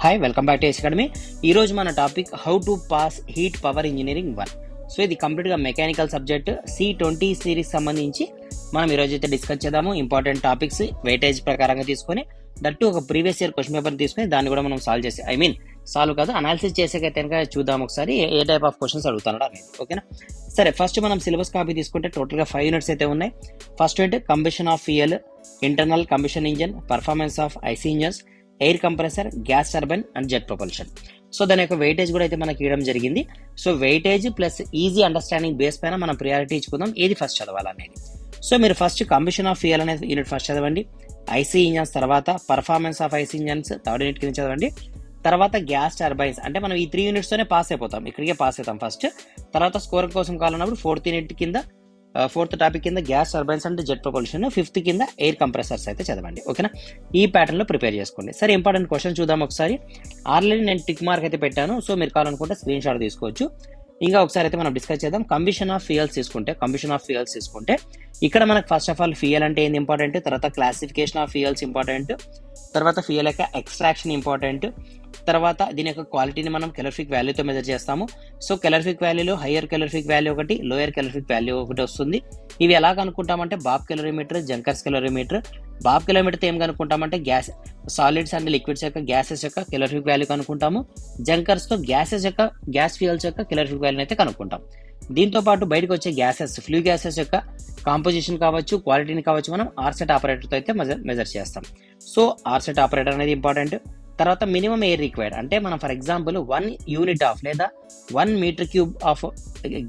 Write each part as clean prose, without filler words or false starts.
Hi, welcome back to S Academy. ఈరోజు మన topic how to pass heat power engineering 1. So ఇది కంప్లీట్గా mechanical subject C20 series సంబంధించి మనం ఈరోజు అయితే డిస్కస్ చేద్దాము. ఇంపార్టెంట్ టాపిక్స్ వెయిటేజ్ ప్రకారంగా తీసుకొని దట్టు ఒక ప్రీవియస్ ఇయర్ క్వశ్చన్ పేపర్ తీసుకొని దాన్ని కూడా మనం సాల్వ్ కాదు అనాలిసిస్ చేసేకైతే కనుక చూద్దాం ఒకసారి ఏ టైప్ ఆఫ్ క్వశ్చన్స్ అడుగుతున్నాడు అనేది. ఓకేనా, సరే ఫస్ట్ మనం సిలబస్ కాపీ తీసుకుంటే టోటల్గా 5 యూనిట్స్ అయితే ఉన్నాయి. ఫస్ట్ ఏంటి combustion of fuel, internal combustion engine, performance of IC engines, air compressor, gas turbine and jet propulsion. So దాని యొక్క వెయిటేజ్ కూడా అయితే మనకి ఇవ్వడం జరిగింది. So weightage plus easy understanding base పైన మనం ప్రియారిటీ ఇచ్చుకుందాం ఏది ఫస్ట్ చదవాలనేది. సో మీరు ఫస్ట్ కంబషన్ ఆఫ్ ఫ్యూయల్ అనేది యూనిట్ ఫస్ట్ చదవండి, ఐసీ ఇంజన్స్ తర్వాత performance of IC engines third unit కింద చదవండి, తర్వాత గ్యాస్ టర్బైన్స్ అంటే మనం ఈ 3 యూనిట్స్ తోనే పాస్ అయిపోతాం, ఇక్కడికే పాస్ అవుతాం ఫస్ట్. తర్వాత స్కోర్ కోసం కావాలన్నప్పుడు ఫోర్త్ టాపిక్ కింద గ్యాస్ టర్బైన్స్ అంటే జెట్ ప్రొపల్షన్, 5th కింద ఎయిర్ కంప్రెసర్స్ అయితే చదవండి. ఓకేనా, ఈ ప్యాటర్న్ లో ప్రిపేర్ చేసుకోండి. సరే ఇంపార్టెంట్ క్వశ్చన్ చూద్దాం ఒకసారి. ఆల్రెడీ నేను టిక్ మార్క్ అయితే పెట్టాను, సో మీరు కావాలనుకుంటే స్క్రీన్ షాట్ తీసుకోవచ్చు. ఇంకా ఒకసారి అయితే మనం డిస్కస్ చేద్దాం. కంబషన్ ఆఫ్ ఫ్యూయల్స్ తీసుకుంటే ఇక్కడ మనకు ఫస్ట్ ఆఫ్ ఆల్ ఫ్యూయల్ అంటే ఏంది ఇంపార్టెంట్, తర్వాత క్లాసిఫికేషన్ ఆఫ్ ఫ్యూయల్స్ ఇంపార్టెంట్, తర్వాత ఫ్యూయల్ యొక్క ఎక్స్ట్రాక్షన్ ఇంపార్టెంట్, తర్వాత దీని యొక్క క్వాలిటీని మనం కెలరిఫిక్ వాల్యూతో మెజర్ చేస్తాము. సో కెలరిఫిక్ వాల్యూలో హయ్యర్ కెలరిఫిక్ వాల్యూ ఒకటి, లోయర్ కెలరిఫిక్ వాల్యూ ఒకటి వస్తుంది. ఇవి ఎలా కనుక్కుంటామంటే బాబ్ కెలరీమీటర్, జంకర్స్ కెలరీమీటర్. బాబ్ కెలరీమీటర్తో ఏం కనుక్కుంటామంటే గ్యాస్ సాలిడ్స్ అండ్ లిక్విడ్స్ యొక్క గ్యాసెస్ యొక్క కెలరిఫిక్ వాల్యూ కనుక్కుంటాము. జంకర్స్ తో గ్యాస్ ఫ్యూయల్స్ యొక్క కెలరిఫిక్ వాల్యూని అయితే కనుక్కుంటాం. దీంతో పాటు బయటకు వచ్చే గ్యాసెస్, ఫ్లూ గ్యాసెస్ యొక్క కాంపోజిషన్ కావచ్చు, క్వాలిటీని కావచ్చు, మనం ఆర్సెట్ ఆపరేటర్తో అయితే మెజర్ చేస్తాం. సో ఆర్సెట్ ఆపరేటర్ అనేది ఇంపార్టెంట్. తర్వాత మినిమం ఎయిర్ రిక్వైర్డ్ అంటే మనం ఫర్ ఎగ్జాంపుల్ 1 యూనిట్ ఆఫ్ లేదా 1 మీటర్ క్యూబ్ ఆఫ్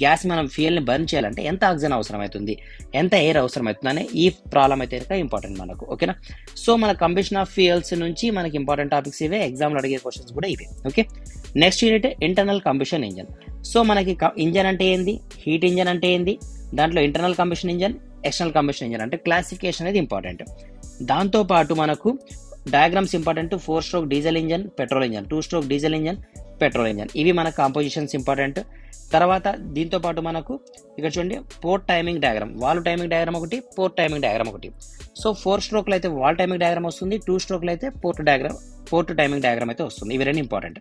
గ్యాస్ మనం ఫ్యూయల్ని బర్న్ చేయాలంటే ఎంత ఆక్సిజన్ అవసరం అవుతుంది, ఎంత ఎయిర్ అవసరం అవుతుంది అనే ఈ ప్రాబ్లం అయితే ఇంపార్టెంట్ మనకు. ఓకేనా, సో మన కంబషన్ ఆఫ్ ఫ్యూయల్స్ నుంచి మనకి ఇంపార్టెంట్ టాపిక్స్ ఇవే, ఎగ్జామ్లో అడిగే క్వశ్చన్స్ కూడా ఇవే. Okay, next unit internal combustion engine. So మనకి ఇంజన్ అంటే ఏంది, హీట్ ఇంజన్ అంటే ఏంది, దాంట్లో internal combustion engine, external combustion engine అంటే క్లాసిఫికేషన్ అనేది ఇంపార్టెంట్. దాంతో పాటు మనకు diagrams important. 4 stroke diesel engine, petrol engine, 2 stroke diesel engine, petrol engine, ఇవి మన కాంపోజిషన్స్ ఇంపార్టెంట్. తర్వాత దీంతో పాటు మనకు ఇక్కడ చూడండి port timing diagram, valve timing diagram ఒకటి, పోర్ట్ టైమింగ్ డయాగ్రామ్ ఒకటి. సో 4 స్ట్రోక్లు అయితే వాల్వ్ టైమింగ్ డయాగ్రామ్ వస్తుంది, 2 స్ట్రోక్లు అయితే పోర్ట్ టైమింగ్ డయాగ్రామ్ అయితే వస్తుంది. ఇవి రెండు important.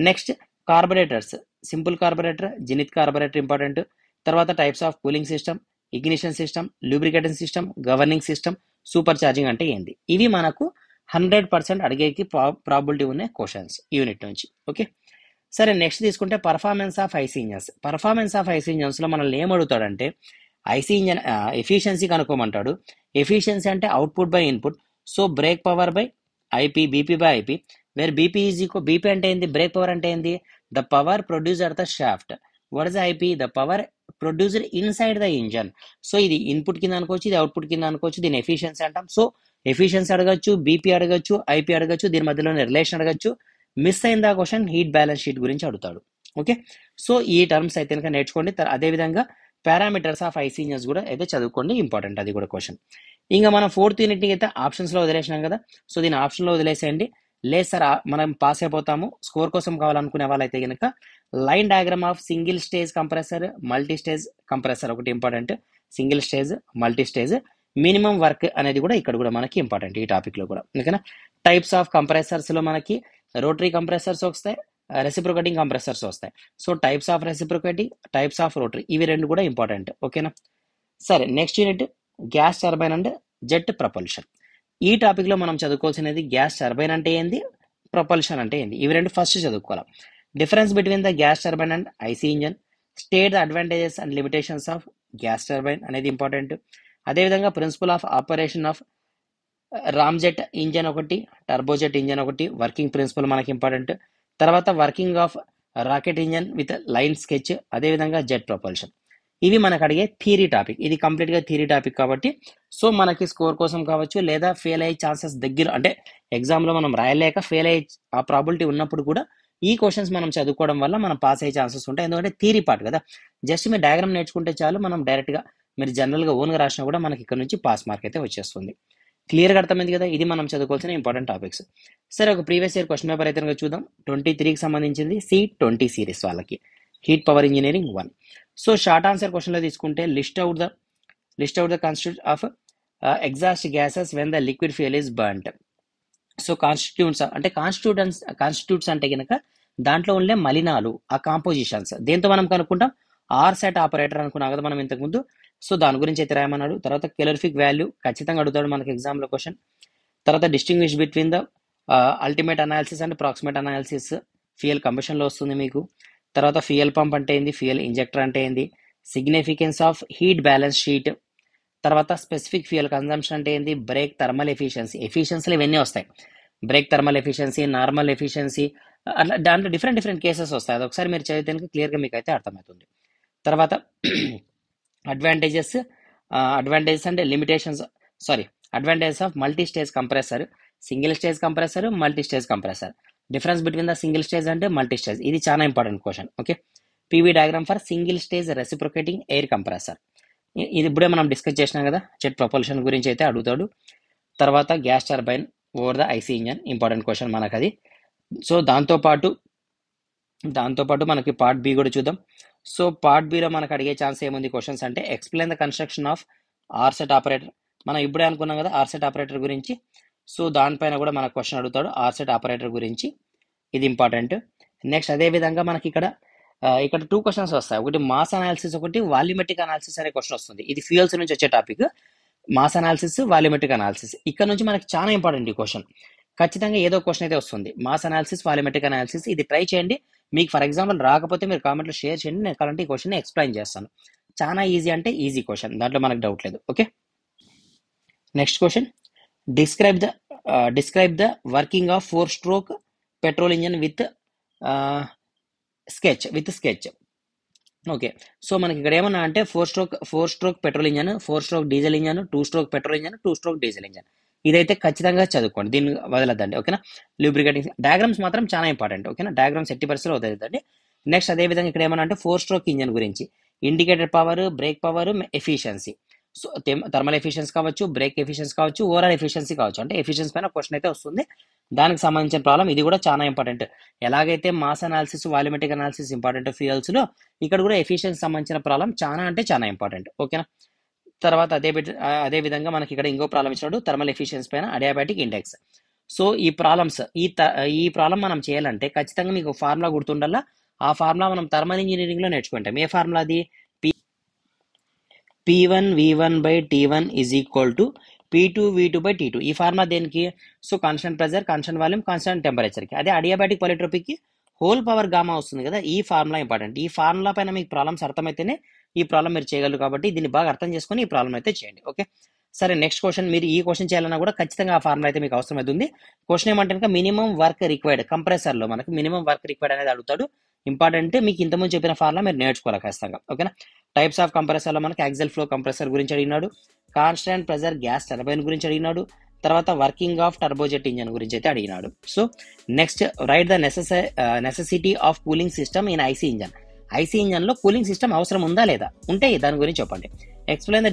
Next carburettors, simple carburettor, Zenith carburettor important. తర్వాత types of cooling system, ignition system, lubricating system, governing system, supercharging అంటే ఏంది, ఇవి మనకు 100% అడిగేకి ప్రాబిలిటీ ఉన్న క్వశ్చన్స్ యూనిట్ నుంచి. ఓకే, సరే నెక్స్ట్ తీసుకుంటే పర్ఫార్మెన్స్ ఆఫ్ ఐసీ ఇంజన్స్ లో మనల్ని ఏం అడుగుతాడంటే ఐసీ ఇంజన్ ఎఫిషియన్సీ కనుక్కోమంటాడు. ఎఫిషియన్సీ అంటే output by input. So brake power by IP, BP by IP, where BP BP అంటే ఏంది, బ్రేక్ పవర్ అంటే ఏంది, the power produce at the shaft. What is IP, the power produced inside the engine. So ఇది input కింద అనుకోవచ్చు, ఇది output కింద అనుకోవచ్చు, దీని ఎఫిషియన్సీ అంటాం. సో ఎఫిషియన్సీ అడగచ్చు, బీపీ అడగచ్చు, ఐపీ అడగచ్చు, దీని మధ్యలోనే రిలేషన్ అడగచ్చు. మిస్ అయిందా క్వశ్చన్ హీట్ బ్యాలెన్స్ షీట్ గురించి అడుగుతాడు. ఓకే, సో ఈ టర్మ్స్ అయితే కనుక నేర్చుకోండి. అదేవిధంగా పారామీటర్స్ ఆఫ్ ఐసీ ఇంజన్స్ కూడా అయితే చదువుకోండి, ఇంపార్టెంట్ అది కూడా క్వశ్చన్. ఇంకా మనం 4th యూనిట్ని అయితే ఆప్షన్స్లో వదిలేసినాం కదా, సో దీని ఆప్షన్లో వదిలేసేయండి. లేదు సార్ మనం పాస్ అయిపోతాము, స్కోర్ కోసం కావాలనుకునే వాళ్ళైతే కనుక line diagram of single stage compressor, multi stage compressor ఒకటి important. Single stage, multi stage, minimum work అనేది కూడా ఇక్కడ కూడా మనకి ఇంపార్టెంట్ ఈ టాపిక్ లో కూడా. ఓకేనా, టైప్స్ ఆఫ్ కంప్రెసర్స్ లో మనకి రోటరీ కంప్రెసర్స్ వస్తాయి, రెసిప్రొకేటింగ్ కంప్రెసర్స్ వస్తాయి. So types of reciprocating, types of rotary, ఇవి రెండు కూడా ఇంపార్టెంట్. ఓకేనా, సరే next unit gas turbine and jet propulsion. ఈ టాపిక్ లో మనం చదువుకోవాల్సినది గ్యాస్ టర్బైన్ అంటే ఏంది, ప్రపల్షన్ అంటే ఏంది, ఇవి రెండు ఫస్ట్ చదువుకోవాలి. Difference between the gas turbine and IC engine, state the advantages and limitations of gas turbine అనేది ఇంపార్టెంట్. అదేవిధంగా principle of operation of ramjet engine ఒకటి, టర్బోజెట్ ఇంజన్ ఒకటి, వర్కింగ్ ప్రిన్సిపల్ మనకి ఇంపార్టెంట్. తర్వాత working of rocket engine with line sketch, అదేవిధంగా jet propulsion, ఇవి మనకు అడిగే థియరీ టాపిక్. ఇది కంప్లీట్ గా థియరీ టాపిక్ కాబట్టి సో మనకి స్కోర్ కోసం కావచ్చు లేదా ఫెయిల్ అయ్యే ఛాన్సెస్ దగ్గర అంటే ఎగ్జామ్ లో మనం రాయలేక ఫెయిల్ అయ్యే ఆ ప్రాబిలిటీ ఉన్నప్పుడు కూడా ఈ క్వశ్చన్స్ మనం చదువుకోవడం వల్ల మనం పాస్ అయ్యే ఛాన్సెస్ ఉంటాయి. ఎందుకంటే థియరీ పార్ట్ కదా, జస్ట్ మీరు డయాగ్రామ్ నేర్చుకుంటే చాలు, మనం డైరెక్ట్ గా మీరు జనరల్ గా ఓన్ గా రాసినా కూడా మనకి ఇక్కడ నుంచి పాస్ మార్క్ అయితే వచ్చేస్తుంది. క్లియర్ గా అర్థమైంది కదా, ఇది మనం చదువుకోవాల్సిన ఇంపార్టెంట్ టాపిక్స్. సరే ఒక ప్రీవియస్ ఇయర్ క్వశ్చన్ పేపర్ అయితే చూద్దాం. 23కి సంబంధించింది C20 సిరీస్ వాళ్ళకి, heat power engineering 1. So short answer question లో తీసుకుంటే list out the constitute of exhaust gases when the liquid fuel is burned. So constitutes అంటే కనుక దాంట్లో ఉండే మలినాలు, ఆ కాంపోజిషన్స్, దేంతో మనం కనుక్కుంటాం, ఆర్ సెట్ ఆపరేటర్ అనుకున్నాం కదా మనం ఇంతకుముందు. సో దాని గురించి అయితే రాయమన్నాడు. తర్వాత కెలోరిఫిక్ వాల్యూ ఖచ్చితంగా అడుగుతాడు మనకి ఎగ్జామ్లో క్వశ్చన్. తర్వాత distinguish between the ultimate analysis and proximate analysis, fuel కంబషన్లో వస్తుంది మీకు. తర్వాత ఫ్యూయల్ పంప్ అంటే ఏంది, ఫ్యూయల్ ఇంజెక్టర్ అంటే ఏంది, significance of heat balance sheet, తర్వాత స్పెసిఫిక్ ఫ్యూయల్ కన్జంప్షన్ అంటే ఏంది, బ్రేక్ థర్మల్ ఎఫిషియన్సీలు ఇవన్నీ వస్తాయి. Break thermal efficiency, normal efficiency, అట్లా దాంట్లో డిఫరెంట్ కేసెస్ వస్తాయి. అది ఒకసారి మీరు చదివితే క్లియర్గా మీకు అయితే అర్థమవుతుంది. తర్వాత అడ్వాంటేజెస్ అంటే limitations, advantages of multi stage compressor, single stage compressor, multi stage compressor, difference between the single stage అంటే మల్టీ స్టేజ్, ఇది చాలా important question. Okay, PV diagram for single stage reciprocating air compressor, ఇది ఇప్పుడే మనం discuss చేసినాం కదా, jet propulsion గురించి అయితే అడుగుతాడు. తర్వాత gas turbine over the IC engine, important question మనకు అది. సో దాంతోపాటు మనకి పార్ట్ బి కూడా చూద్దాం. సో పార్ట్ బిలో మనకు అడిగే ఛాన్స్ ఏముంది క్వశ్చన్స్ అంటే, explain the construction of ఆర్సెట్ operator, మనం ఇప్పుడే అనుకున్నాం కదా ఆర్సెట్ ఆపరేటర్ గురించి. సో దానిపైన కూడా మనకు క్వశ్చన్ అడుగుతాడు ఆర్సెట్ ఆపరేటర్ గురించి, ఇది ఇంపార్టెంట్. నెక్స్ట్ అదేవిధంగా మనకి ఇక్కడ 2 క్వశ్చన్స్ వస్తాయి, ఒకటి మాస్ అనాలిసిస్, ఒకటి వాల్యూమెట్రిక్ అనాలిసిస్ అనే క్వశ్చన్ వస్తుంది. ఇది ఫ్యూయల్స్ నుంచి వచ్చే topic, mass analysis, volumetric analysis. ఇక్కడ నుంచి మనకి చాలా ఇంపార్టెంట్ ఈ క్వశ్చన్, ఖచ్చితంగా ఏదో క్వశ్చన్ అయితే వస్తుంది. మాస్ అనాలిసిస్, వాల్యూమెట్రిక్ అనాలిసిస్, ఇది ట్రై చేయండి. మీకు ఫర్ ఎగ్జాంపుల్ రాకపోతే మీరు కామెంట్లో షేర్ చేయండి, నేను కావాలంటే ఈ క్వశ్చన్ ఎక్స్ప్లెయిన్ చేస్తాను. చాలా ఈజీ అంటే ఈజీ క్వశ్చన్, దాంట్లో మనకు డౌట్ లేదు. Okay, next question, describe the working of 4-stroke petrol engine with sketch. Okay, so మనకి ఇక్కడ ఏమన్నా అంటే 4-stroke petrol engine, 4-stroke diesel engine, 2-stroke petrol engine, 2-stroke diesel engine, ఇదైతే ఖచ్చితంగా చదువుకోండి, దీన్ని వదలద్దండి. ఓకేనా, లూబ్రికేటింగ్ డయాగ్రామ్స్ మాత్రం చాలా ఇంపార్టెంట్. ఓకేనా, డయాగ్రామ్స్ 80% వదలద్దండి. నెక్స్ట్ అదేవిధంగా ఇక్కడ ఏమన్నా అంటే 4-stroke ఇంజన్ గురించి, indicator power, break power, efficiency. So thermal efficiency కావచ్చు, బ్రేక్ ఎఫిషియన్సీ కావచ్చు, ఓవరాల్ ఎఫిషియన్సీ కావచ్చు, అంటే ఎఫిషియన్సీ పైన క్వశ్చన్ అయితే వస్తుంది. దానికి సంబంధించిన ప్రాబ్లం ఇది కూడా చాలా ఇంపార్టెంట్. ఎలాగైతే mass analysis, volumetric analysis important ఫ్యూయల్స్లో, ఇక్కడ కూడా ఎఫిషియన్సీ సంబంధించిన ప్రాబ్లం చాలా అంటే చాలా ఇంపార్టెంట్. ఓకేనా, తర్వాత అదే విధంగా మనకి ఇక్కడ ఇంకో ప్రాబ్లం ఇచ్చినాడు, థర్మల్ ఎఫిషియన్సీ పైన అడియాబాటిక్ ఇండెక్స్. సో ఈ ప్రాబ్లం మనం చేయాలంటే ఖచ్చితంగా మీకు ఫార్ములా గుర్తుండాలా. ఆ ఫార్ములా మనం థర్మల్ ఇంజనీరింగ్లో నేర్చుకుంటాం. ఏ ఫార్ములా అది, P1 V1 by T1 is equal to P2 V2 by T2. ఈ ఫార్ములా దేనికి, so constant pressure, constant volume, constant టెంపరేచర్కి. అదే అడియాబాటిక్ పాలిట్రోపిక్కి హోల్ పవర్ గామా వస్తుంది కదా, ఈ ఫార్ములా ఇంపార్టెంట్. ఈ ఫార్ములా పైన మీకు ప్రాబ్లమ్స్ అర్థమైతేనే ఈ ప్రాబ్లం మీరు చేయగలరు, కాబట్టి దీన్ని బాగా అర్థం చేసుకొని ఈ ప్రాబ్లం అయితే చేయండి. ఓకే, సరే నెక్స్ట్ క్వశ్చన్, మీరు ఈ క్వశ్చన్ చేయాలన్నా కూడా ఖచ్చితంగా ఆ ఫార్ములా అయితే మీకు అవసరం అవుతుంది. క్వశ్చన్ ఏమంటే కనుక మినిమం వర్క్ రిక్వైర్డ్ కంప్రెసర్లో మనకి మినిమం వర్క్ రిక్వైర్డ్ అనేది అడుగుతాడు. ఇంపార్టెంట్, మీకు ఇంతకుముందు చెప్పిన ఫార్ములా మీరు నేర్చుకోవాలి ఖచ్చితంగా. ఓకేనా, టైప్స్ ఆఫ్ కంప్రెసర్లో మనకి యాక్సిల్ ఫ్లో కంప్రెసర్ గురించి అడిగినాడు, కాన్స్టాంట్ ప్రెజర్ గ్యాస్ టర్బైన్ గురించి అడిగినాడు, తర్వాత వర్కింగ్ ఆఫ్ టర్బోజెట్ ఇంజన్ గురించి అయితే అడిగినాడు. So next, write the necessity of cooling system in IC engine. IC ఇంజన్లో కూలింగ్ సిస్టమ్ అవసరం ఉందా లేదా, ఉంటే దాని గురించి చెప్పండి. Explain the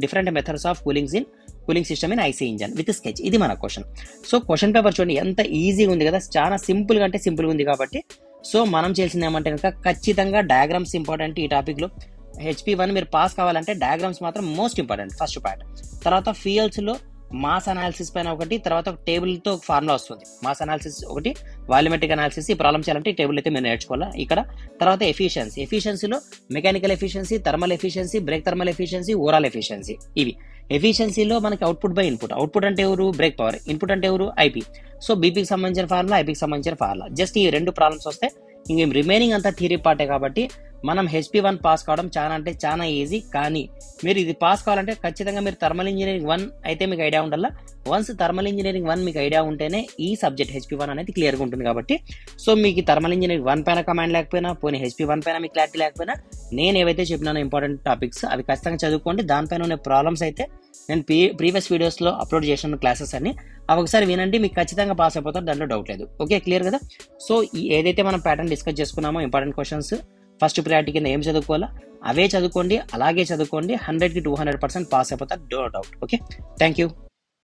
different methods of cooling system in IC engine with sketch, ఇది మన క్వశ్చన్. సో క్వశ్చన్ పేపర్ చూడండి ఎంత ఈజీగా ఉంది కదా, చాలా సింపుల్గా అంటే సింపుల్గా ఉంది. కాబట్టి సో మనం చేసింది ఏమంటే కనుక ఖచ్చితంగా డయాగ్రామ్స్ ఇంపార్టెంట్ ఈ టాపిక్లో. HP1 మీరు పాస్ కావాలంటే డయాగ్రామ్స్ మాత్రం మోస్ట్ ఇంపార్టెంట్, ఫస్ట్ పార్ట్. తర్వాత ఫ్యూయల్స్లో మాస్ అనాలిసిస్ పైన ఒకటి, తర్వాత ఒక టేబుల్తో ఒక ఫార్ములా వస్తుంది, మాస్ అనాలిసిస్ ఒకటి, వాల్యూమెట్రిక్ అనాలిసిస్. ఈ ప్రాబ్లం చేయాలంటే ఈ టేబుల్ అయితే మీరు నేర్చుకోవాలి ఇక్కడ. తర్వాత ఎఫిషియన్సీలో mechanical efficiency, thermal efficiency, brake thermal efficiency, overall efficiency. ఇవి ఎఫిషియన్సీలో మనకి అవుట్పుట్ బై ఇన్పుట్. అవుట్పుట్ అంటే ఎవరు, బ్రేక్ పవర్. ఇన్పుట్ అంటే ఎవరు, ఐపీ. సో బీపీకి సంబంధించిన ఫార్ములా, ఐపీకి సంబంధించిన ఫార్ములా. జస్ట్ ఈ 2 ప్రాబ్లమ్స్ వస్తే ఇంకేం రిమైనింగ్ అంతా థియరీ పార్టే. కాబట్టి మనం HP1 పాస్ కావడం చాలా అంటే చాలా ఈజీ. కానీ మీరు ఇది పాస్ కావాలంటే ఖచ్చితంగా మీరు థర్మల్ ఇంజనీరింగ్ 1 అయితే మీకు ఐడియా ఉండాలా. వన్స్ థర్మల్ ఇంజనీరింగ్ 1 మీకు ఐడియా ఉంటేనే ఈ సబ్జెక్ట్ HP1 అనేది క్లియర్గా ఉంటుంది. కాబట్టి సో మీకు థర్మల్ ఇంజనీరింగ్ 1 పైన కమాండ్ లేకపోయినా, పోనీ HP1 పైన మీకు క్లారిటీ లేకపోయినా, నేను ఏవైతే చెప్పినానో ఇంపార్టెంట్ టాపిక్స్ అవి ఖచ్చితంగా చదువుకోండి. దానిపైన ఉన్న ప్రాబ్లమ్స్ అయితే నేను ప్రీవియస్ వీడియోస్లో అప్లోడ్ చేసిన క్లాసెస్ అన్ని అవి ఒకసారి వినండి, మీకు ఖచ్చితంగా పాస్ అయిపోతారు, దాంట్లో డౌట్ లేదు. ఓకే, క్లియర్ కదా. సో ఏదైతే మనం ప్యాటర్న్ డిస్కస్ చేసుకున్నామో ఇంపార్టెంట్ క్వశ్చన్స్ ఫస్ట్ ప్రియారిటీ కింద ఏం చదువుకోవాలా అవే చదువుకోండి, అలాగే చదువుకోండి. 100కి 200% పాస్ అయిపోతారు, no doubt. Okay, thank you.